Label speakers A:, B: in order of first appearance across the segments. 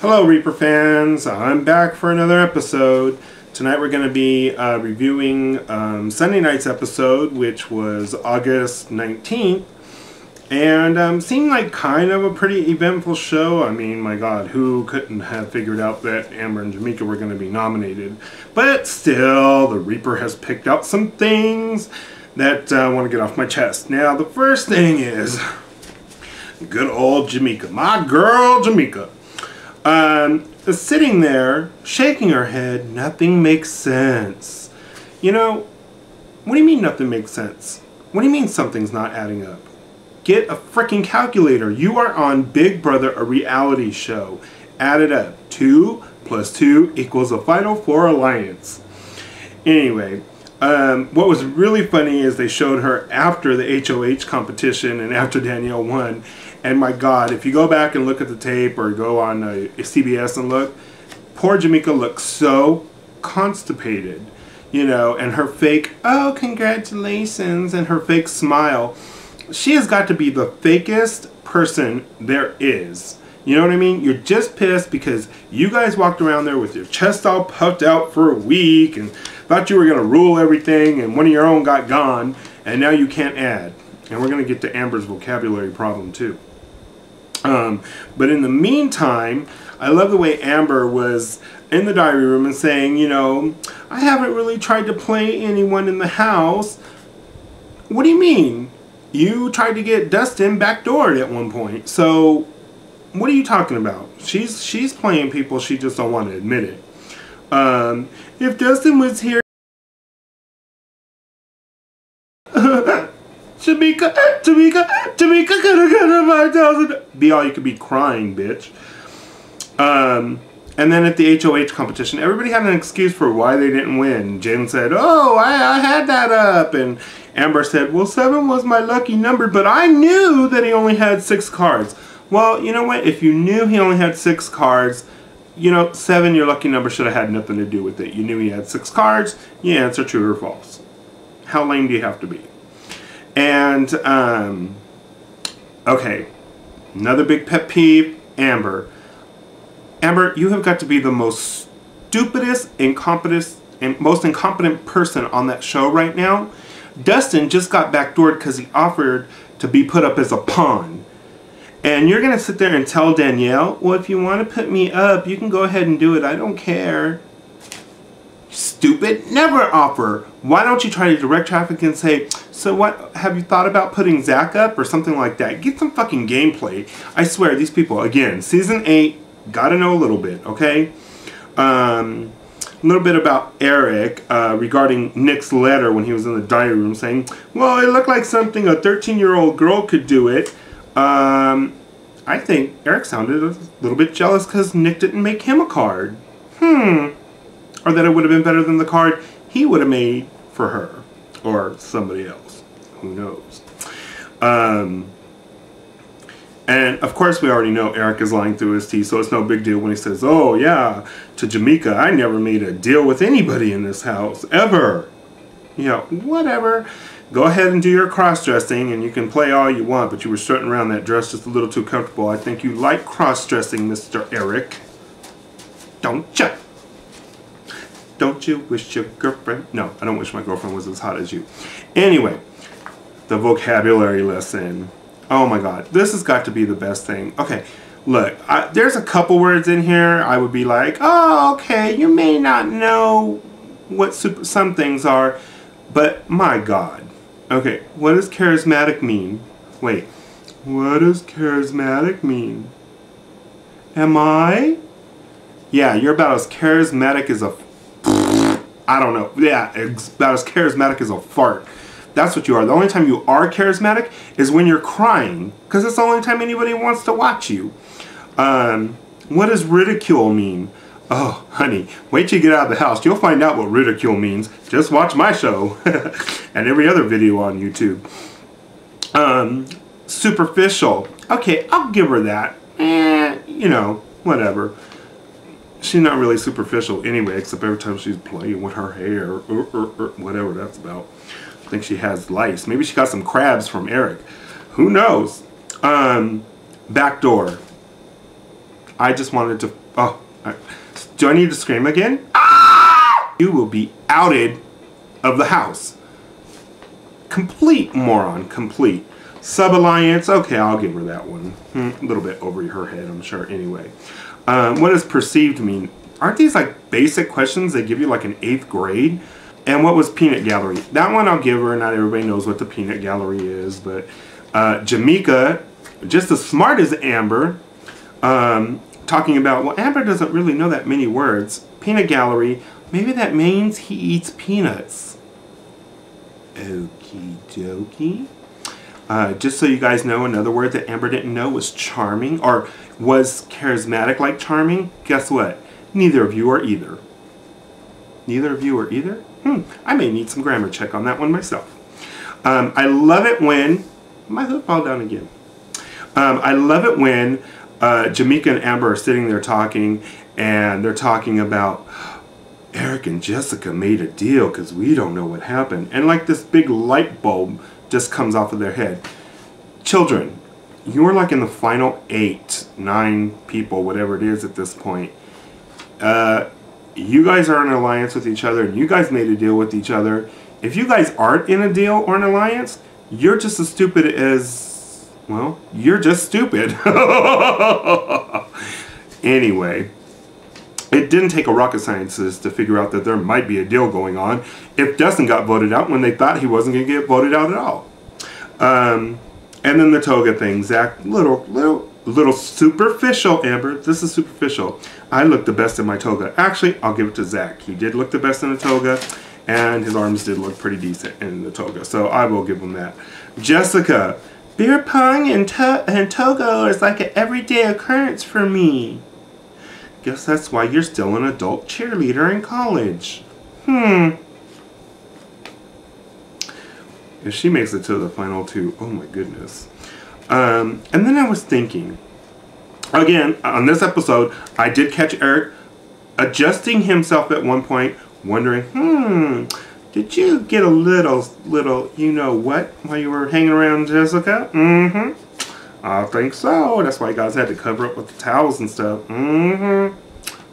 A: Hello Reaper fans, I'm back for another episode. Tonight we're going to be reviewing Sunday night's episode, which was August 19th. And seemed like kind of a pretty eventful show. I mean, my god, who couldn't have figured out that Amber and Jamaica were going to be nominated? But still, the Reaper has picked out some things that I want to get off my chest. Now, the first thing is good old Jamaica, my girl Jamaica. Sitting there, shaking her head, nothing makes sense. You know, what do you mean nothing makes sense? What do you mean something's not adding up? Get a freaking calculator. You are on Big Brother, a reality show. Add it up. 2 + 2 equals a Final Four alliance. Anyway, what was really funny is they showed her after the HOH competition and after Danielle won. And my god, if you go back and look at the tape or go on CBS and look, poor Jamaica looks so constipated, you know, and her fake, oh, congratulations, and her fake smile. She has got to be the fakest person there is. You know what I mean? You're just pissed because you guys walked around there with your chest all puffed out for a week and thought you were going to rule everything, and one of your own got gone, and now you can't add. And we're going to get to Amber's vocabulary problem too. But in the meantime, I love the way Amber was in the diary room and saying, you know, I haven't really tried to play anyone in the house. What do you mean? You tried to get Dustin backdoored at one point. So what are you talking about? She's playing people, she just don't want to admit it. If Dustin was here, Jamaica could have got 5,000. Be all you could be crying, bitch. And then at the HOH competition, everybody had an excuse for why they didn't win. Jen said, oh, I had that up. And Amber said, well, 7 was my lucky number, but I knew that he only had 6 cards. Well, you know what? If you knew he only had 6 cards, you know, 7, your lucky number, should have had nothing to do with it. You knew he had 6 cards. You answer true or false. How lame do you have to be? And, okay, another big pet peeve, Amber. Amber, you have got to be the most stupidest, most incompetent person on that show right now. Dustin just got backdoored because he offered to be put up as a pawn. And you're going to sit there and tell Danielle, well, if you want to put me up, you can go ahead and do it. I don't care. Stupid. Never offer. Why don't you try to direct traffic and say, so what, have you thought about putting Zach up or something like that? Get some fucking gameplay. I swear, these people, again, season 8, gotta know a little bit, okay? A little bit about Eric regarding Nick's letter when he was in the diary room saying, well, it looked like something a 13-year-old girl could do it. I think Eric sounded a little bit jealous because Nick didn't make him a card. Or that it would have been better than the card he would have made for her. Or somebody else. Who knows? And of course we already know Eric is lying through his teeth, so it's no big deal when he says, oh yeah, to Jamaica, I never made a deal with anybody in this house, ever. You know, whatever. Go ahead and do your cross-dressing and you can play all you want, but you were strutting around that dress just a little too comfortable. I think you like cross-dressing, Mr. Eric. Don't you? Don't you wish your girlfriend... No, I don't wish my girlfriend was as hot as you. Anyway, the vocabulary lesson. Oh my god, this has got to be the best thing. Okay, look, there's a couple words in here I would be like, oh, okay, you may not know what some things are, but my god. Okay, what does charismatic mean? Wait, what does charismatic mean? Am I? Yeah, you're about as charismatic as a... I don't know. Yeah, about as charismatic as a fart. That's what you are. The only time you are charismatic is when you're crying, because it's the only time anybody wants to watch you. What does ridicule mean? Oh, honey, wait till you get out of the house. You'll find out what ridicule means. Just watch my show and every other video on YouTube. Superficial. Okay, I'll give her that. You know, whatever. She's not really superficial anyway, except every time she's playing with her hair, whatever that's about. I think she has lice. Maybe she got some crabs from Eric. Who knows? Backdoor. I just wanted to... Oh, do I need to scream again? Ah! You will be outed of the house. Complete moron. Complete. Sub-alliance. Okay, I'll give her that one. A little bit over her head, I'm sure. Anyway. What does perceived mean? Aren't these like basic questions they give you like in 8th grade? And what was peanut gallery? That one I'll give her. Not everybody knows what the peanut gallery is. But Jamaica, just as smart as Amber, talking about, well, Amber doesn't really know that many words. Peanut gallery, maybe that means he eats peanuts. Okie dokie. Just so you guys know, another word that Amber didn't know was charming, or was charismatic like charming. Guess what? Neither of you are either. Neither of you are either? I may need some grammar check on that one myself. I love it when... My hook fell down again. I love it when Jamaica and Amber are sitting there talking, and they're talking about Eric and Jessica made a deal because we don't know what happened. And like this big light bulb just comes off of their head. Children, you're like in the final 8, 9 people, whatever it is at this point. You guys are in an alliance with each other, and you guys made a deal with each other. If you guys aren't in a deal or an alliance, you're just as stupid as, well, you're just stupid. Anyway, it didn't take a rocket scientist to figure out that there might be a deal going on if Dustin got voted out when they thought he wasn't going to get voted out at all. And then the toga thing, Zach, little superficial, Amber. This is superficial. I look the best in my toga. Actually, I'll give it to Zach. He did look the best in the toga, and his arms did look pretty decent in the toga. So I will give him that. Jessica, beer pong and toga is like an everyday occurrence for me. Guess that's why you're still an adult cheerleader in college. If she makes it to the final 2, oh my goodness. And then I was thinking, again, on this episode, I did catch Eric adjusting himself at one point, wondering, did you get a little, you know what, while you were hanging around Jessica? I think so. That's why you guys had to cover up with the towels and stuff.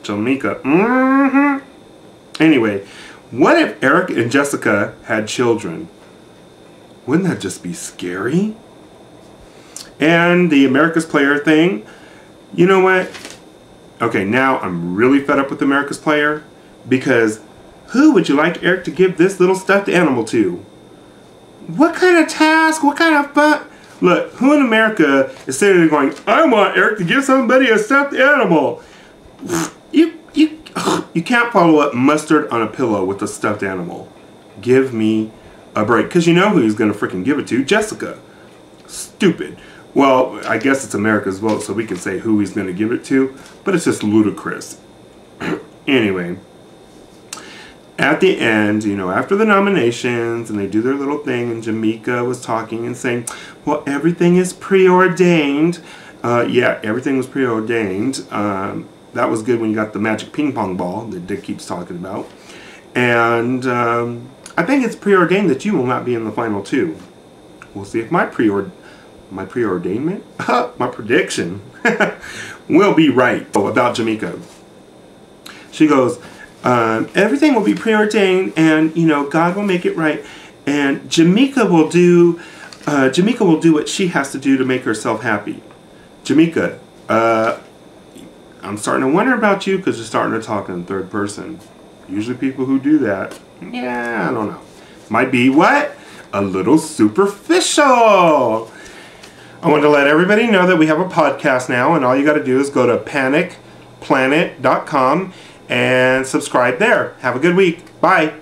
A: Jamaica. Anyway, what if Eric and Jessica had children? Wouldn't that just be scary? And the America's Player thing, you know what? Okay, now I'm really fed up with America's Player, because who would you like Eric to give this little stuffed animal to? What kind of task? What kind of fun? Look, who in America is sitting there going, I want Eric to give somebody a stuffed animal? You can't follow up mustard on a pillow with a stuffed animal. Give me a break. Because you know who he's going to freaking give it to. Jessica. Stupid. Well, I guess it's America's vote, so we can say who he's going to give it to. But it's just ludicrous. Anyway. At the end, you know, after the nominations, and they do their little thing, and Jamaica was talking and saying, well, everything is preordained. Yeah, everything was preordained. That was good when you got the magic ping pong ball that Dick keeps talking about. And I think it's preordained that you will not be in the final 2. We'll see if my preordainment, my prediction, will be right about Jamaica. She goes, everything will be preordained, and you know God will make it right, and Jamaica will do what she has to do to make herself happy. Jamaica, I'm starting to wonder about you because you're starting to talk in third person. Usually people who do that, yeah, I don't know. Might be what? A little superficial. I want to let everybody know that we have a podcast now, and all you got to do is go to panicplanet.com and subscribe there. Have a good week. Bye.